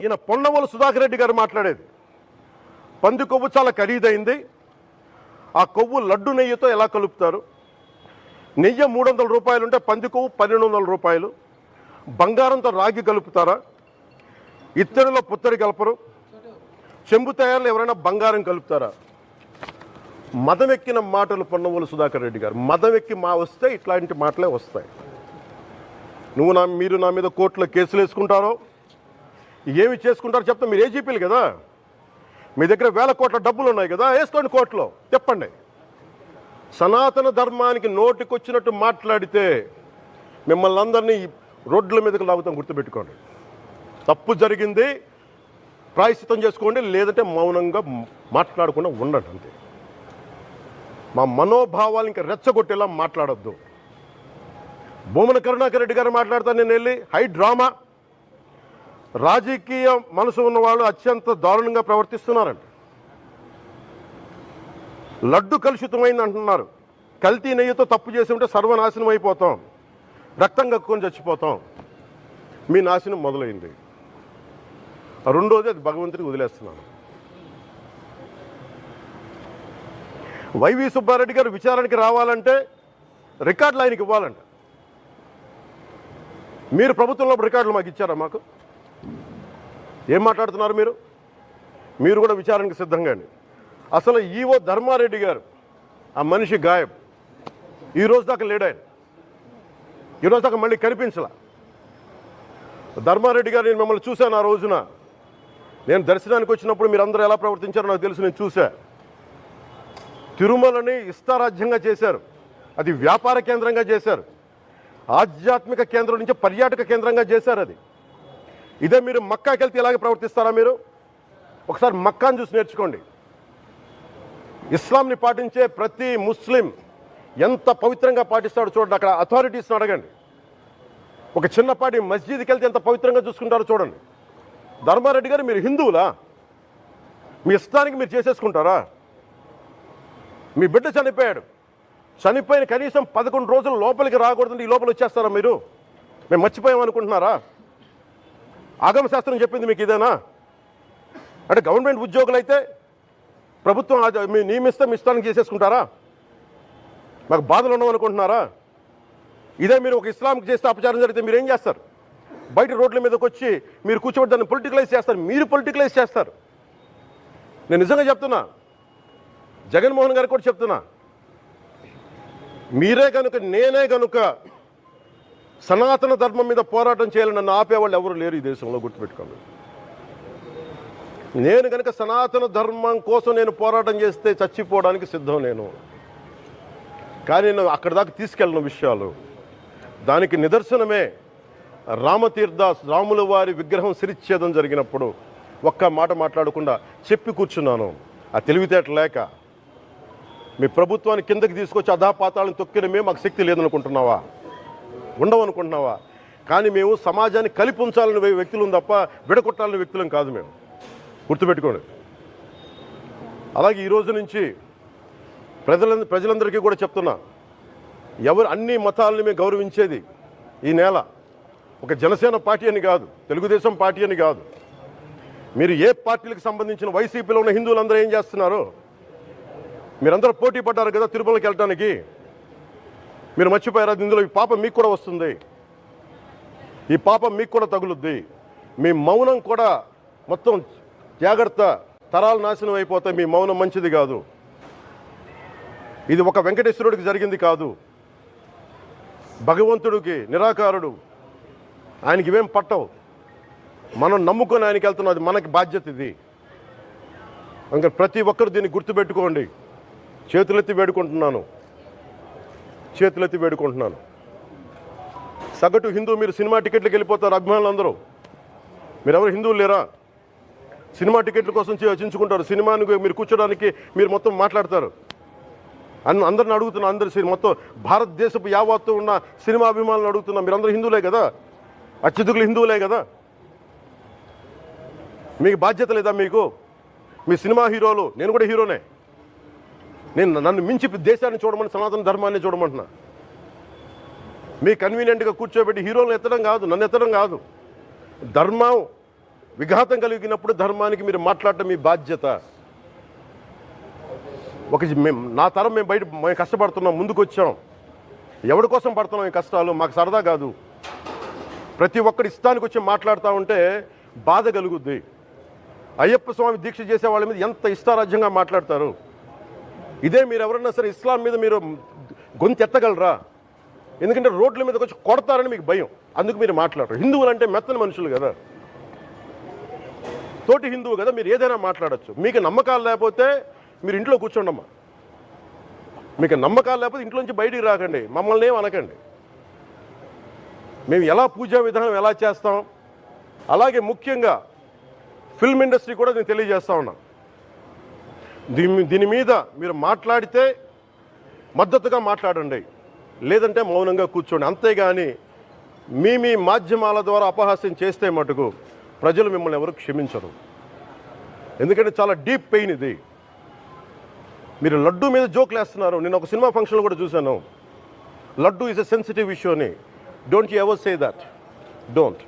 ఈయన పొన్నవోలు సుధాకర్ రెడ్డి గారు మాట్లాడేది పంది కొవ్వు చాలా ఖరీదైంది, ఆ కొవ్వు లడ్డు నెయ్యితో ఎలా కలుపుతారు, నెయ్యి 300 రూపాయలు ఉంటే పంది కొవ్వు 1200 రూపాయలు, బంగారంతో రాగి కలుపుతారా, ఇత్తడిలో పుత్తడి కలపరు, చెంబు తయారులో ఎవరైనా బంగారం కలుపుతారా? మదమెక్కిన మాటలు పొన్నవోలు సుధాకర్ రెడ్డి గారు. మదమెక్కి వస్తే ఇట్లాంటి మాటలే వస్తాయి. మీరు నా మీద కోర్టులో కేసులు వేసుకుంటారో ఏమి చేసుకుంటారో చెప్తా. మీరు ఏజీపీలు కదా, మీ దగ్గర వేల కోట్ల డబ్బులు ఉన్నాయి కదా, వేసుకోండి కోర్టులో, చెప్పండి. సనాతన ధర్మానికి నోటికొచ్చినట్టు మాట్లాడితే మిమ్మల్ని అందరినీ రోడ్ల మీదకి లాగుతాం, గుర్తుపెట్టుకోండి. తప్పు జరిగింది, ప్రాయశ్చితం చేసుకోండి, లేదంటే మౌనంగా మాట్లాడకుండా ఉండండి అంతే. మా మనోభావాలు ఇంకా రెచ్చగొట్టేలా మాట్లాడొద్దు. భూమన కరుణాకర్ రెడ్డి గారు మాట్లాడతాను నేను వెళ్ళి హై డ్రామా, రాజకీయ మనసు ఉన్న వాళ్ళు అత్యంత దారుణంగా ప్రవర్తిస్తున్నారంట. లడ్డు కలుషితమైంది అంటున్నారు. కల్తీ నెయ్యితో తప్పు చేసి ఉంటే సర్వనాశనం అయిపోతాం, రక్తం కక్కుని చచ్చిపోతాం. మీ నాశనం మొదలైంది. రెండోది అది భగవంతుడికి వదిలేస్తున్నాను. వైవి సుబ్బారెడ్డి గారు విచారణకి రావాలంటే రికార్డులు ఆయనకి ఇవ్వాలంట. మీరు ప్రభుత్వంలో రికార్డులు మాకు ఇచ్చారా? మాకు ఏం మాట్లాడుతున్నారు మీరు? మీరు కూడా విచారణకు సిద్ధంగా అండి. అసలు ఈవో ధర్మారెడ్డి గారు, ఆ మనిషి గాయబ్, ఈరోజు దాకా లేడు ఆయన. ఈరోజు దాకా మళ్ళీ కనిపించలా. ధర్మారెడ్డి గారు, నేను మిమ్మల్ని చూశాను ఆ రోజున. నేను దర్శనానికి వచ్చినప్పుడు మీరు అందరూ ఎలా ప్రవర్తించారో నాకు తెలుసు, నేను చూశా. తిరుమలని ఇష్టారాజ్యంగా చేశారు, అది వ్యాపార కేంద్రంగా చేశారు, ఆధ్యాత్మిక కేంద్రం నుంచి పర్యాటక కేంద్రంగా చేశారు అది. ఇదే మీరు మక్కాకి వెళ్తే ఇలాగే ప్రవర్తిస్తారా? మీరు ఒకసారి మక్కాను చూసి నేర్చుకోండి. ఇస్లాంని పాటించే ప్రతి ముస్లిం ఎంత పవిత్రంగా పాటిస్తాడో చూడండి. అక్కడ అథారిటీస్ని అడగండి. ఒక చిన్నపాటి మస్జిద్కి వెళ్తే ఎంత పవిత్రంగా చూసుకుంటారో చూడండి. ధర్మారెడ్డి గారు, మీరు హిందువులా? మీ ఇష్టానికి మీరు చేసేసుకుంటారా? మీ బిడ్డ చనిపోయాడు, చనిపోయిన కనీసం 11 రోజులు లోపలికి రాకూడదండి, ఈ లోపల వచ్చేస్తారా మీరు? మేము మర్చిపోయామనుకుంటున్నారా? ఆగమశాస్త్రం చెప్పింది మీకు ఇదేనా? అంటే గవర్నమెంట్ ఉద్యోగులు అయితే ప్రభుత్వం మీ నియమిస్తే మీ ఇష్టానికి చేసేసుకుంటారా? మాకు బాధలు ఉండవనుకుంటున్నారా? ఇదే మీరు ఒక ఇస్లాంకి చేస్తే అపచారం జరిగితే మీరు ఏం చేస్తారు? బయట రోడ్ల మీదకి వచ్చి మీరు కూర్చోబెట్టి దాన్ని పొలిటికలైజ్ చేస్తారు. మీరు పొలిటికలైజ్ చేస్తారు. నేను నిజంగా చెప్తున్నా, జగన్మోహన్ గారికి కూడా చెప్తున్నా, మీరే కనుక, నేనే కనుక సనాతన ధర్మం మీద పోరాటం చేయాలని నన్ను ఆపేవాళ్ళు ఎవరు లేరు ఈ దేశంలో, గుర్తుపెట్టుకోండి. నేను కనుక సనాతన ధర్మం కోసం నేను పోరాటం చేస్తే చచ్చిపోవడానికి సిద్ధం నేను. కానీ నేను అక్కడి దాకా తీసుకెళ్ళిన విషయాలు, దానికి నిదర్శనమే రామతీర్థాస్, రాముల వారి విగ్రహం శిరిచ్ఛేదం జరిగినప్పుడు ఒక్క మాట మాట్లాడకుండా చెప్పి కూర్చున్నాను. ఆ తెలివితేట లేక మీ ప్రభుత్వాన్ని కిందకి తీసుకొచ్చి అధాపాతాలను తొక్కినమే మాకు శక్తి లేదనుకుంటున్నావా? ఉండవనుకుంటున్నావా? కానీ మేము సమాజాన్ని కలిపి ఉంచాలని వ్యక్తులం తప్ప విడగొట్టాలని వ్యక్తులం కాదు మేము, గుర్తుపెట్టుకోండి. అలాగే ఈరోజు నుంచి ప్రజలందరికీ కూడా చెప్తున్నా, అన్ని మతాలని మేము గౌరవించేది ఈ నేల. ఒక జనసేన పార్టీ అని కాదు, తెలుగుదేశం పార్టీ అని కాదు. మీరు ఏ పార్టీలకు సంబంధించిన వైసీపీలో ఉన్న హిందువులందరూ ఏం చేస్తున్నారు? మీరందరూ పోటీ పడ్డారు కదా తిరుమలకి వెళ్ళడానికి. మీరు మర్చిపోయారు, ఇందులో ఈ పాపం మీకు కూడా వస్తుంది, ఈ పాపం మీకు కూడా తగులుద్ది. మీ మౌనం కూడా మొత్తం జాగ్రత్త, తరాలు నాశనం అయిపోతాయి. మీ మౌనం మంచిది కాదు. ఇది ఒక వెంకటేశ్వరుడికి జరిగింది కాదు, భగవంతుడికి, నిరాకారుడు, ఆయనకి ఇవేం పట్టవు. మనం నమ్ముకొని ఆయనకి వెళ్తున్నాం, అది మనకి బాధ్యత. ఇది ఇంకా ప్రతి ఒక్కరు దీన్ని గుర్తుపెట్టుకోండి. చేతులెత్తి వేడుకుంటున్నాను, చేతులెత్తి వేడుకుంటున్నాను. సగటు హిందూ మీరు సినిమా టికెట్లకు వెళ్ళిపోతారు, అభిమానులు అందరూ. మీరెవరు హిందువులు లేరా? సినిమా టికెట్ల కోసం చించుకుంటారు. సినిమాని మీరు కూర్చోడానికి మీరు మొత్తం మాట్లాడతారు. అందరిని అడుగుతున్నా, అందరు మొత్తం భారతదేశపు యావత్తు ఉన్న సినిమా అభిమానులను అడుగుతున్నా, మీరందరూ హిందువులే కదా, అత్యధికులు హిందువులే కదా. మీకు బాధ్యత లేదా? మీకు మీ సినిమా హీరోలు, నేను కూడా హీరోనే. నన్ను మించి దేశాన్ని చూడమని, సనాతన ధర్మాన్ని చూడమంటున్నా. మీ కన్వీనియంట్గా కూర్చోబెట్టి హీరోలను ఎత్తడం కాదు, నన్ను ఎత్తడం కాదు. ధర్మం విఘాతం కలిగినప్పుడు ధర్మానికి మీరు మాట్లాడటం మీ బాధ్యత. నా తరం మేము కష్టపడుతున్నాం, ముందుకు వచ్చాం. ఎవరి కోసం పడుతున్నాం ఈ కష్టాలు? మాకు సరదా కాదు. ప్రతి ఒక్కరి ఇష్టానికి వచ్చి మాట్లాడుతూ ఉంటే బాధ కలుగుద్ది. అయ్యప్ప స్వామి దీక్ష చేసే వాళ్ళ మీద ఎంత ఇష్టారాజ్యంగా మాట్లాడతారు. ఇదే మీరు ఎవరన్నా సరే ఇస్లాం మీద మీరు గొంతు ఎత్తగలరా? ఎందుకంటే రోడ్ల మీదకి వచ్చి కొడతారని మీకు భయం, అందుకు మీరు మాట్లాడరు. హిందువులు అంటే మెత్తని మనుషులు కదా, తోటి హిందువు కదా, మీరు ఏదైనా మాట్లాడచ్చు. మీకు నమ్మకాలు లేకపోతే మీరు ఇంట్లో కూర్చోండమ్మా. మీకు నమ్మకాలు లేకపోతే ఇంట్లో నుంచి బయటికి రాకండి, మమ్మల్ని ఏం అనకండి. మేము ఎలా పూజా విధానం ఎలా చేస్తాం, అలాగే ముఖ్యంగా ఫిల్మ్ ఇండస్ట్రీ కూడా నేను తెలియజేస్తా ఉన్నా. దీని మీద మీరు మాట్లాడితే మద్దతుగా మాట్లాడండి, లేదంటే మౌనంగా కూర్చోండి. అంతేగాని మీ మాధ్యమాల ద్వారా అపహాస్యం చేస్తే మటుకు ప్రజలు మిమ్మల్ని ఎవరు క్షమించరు. ఎందుకంటే చాలా డీప్ పెయిన్ ఇది. మీరు లడ్డూ మీద జోక్లు వేస్తున్నారు. నేను ఒక సినిమా ఫంక్షన్లో కూడా చూశాను. Laddu is a sensitive issue అని. Don't you ever say that. Don't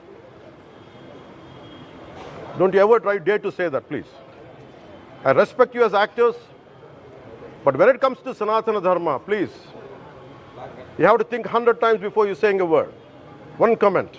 you ever dare to say that, please. I respect you as actors, but when it comes to Sanatana Dharma, please, you have to think 100 times before you saying a word. One comment.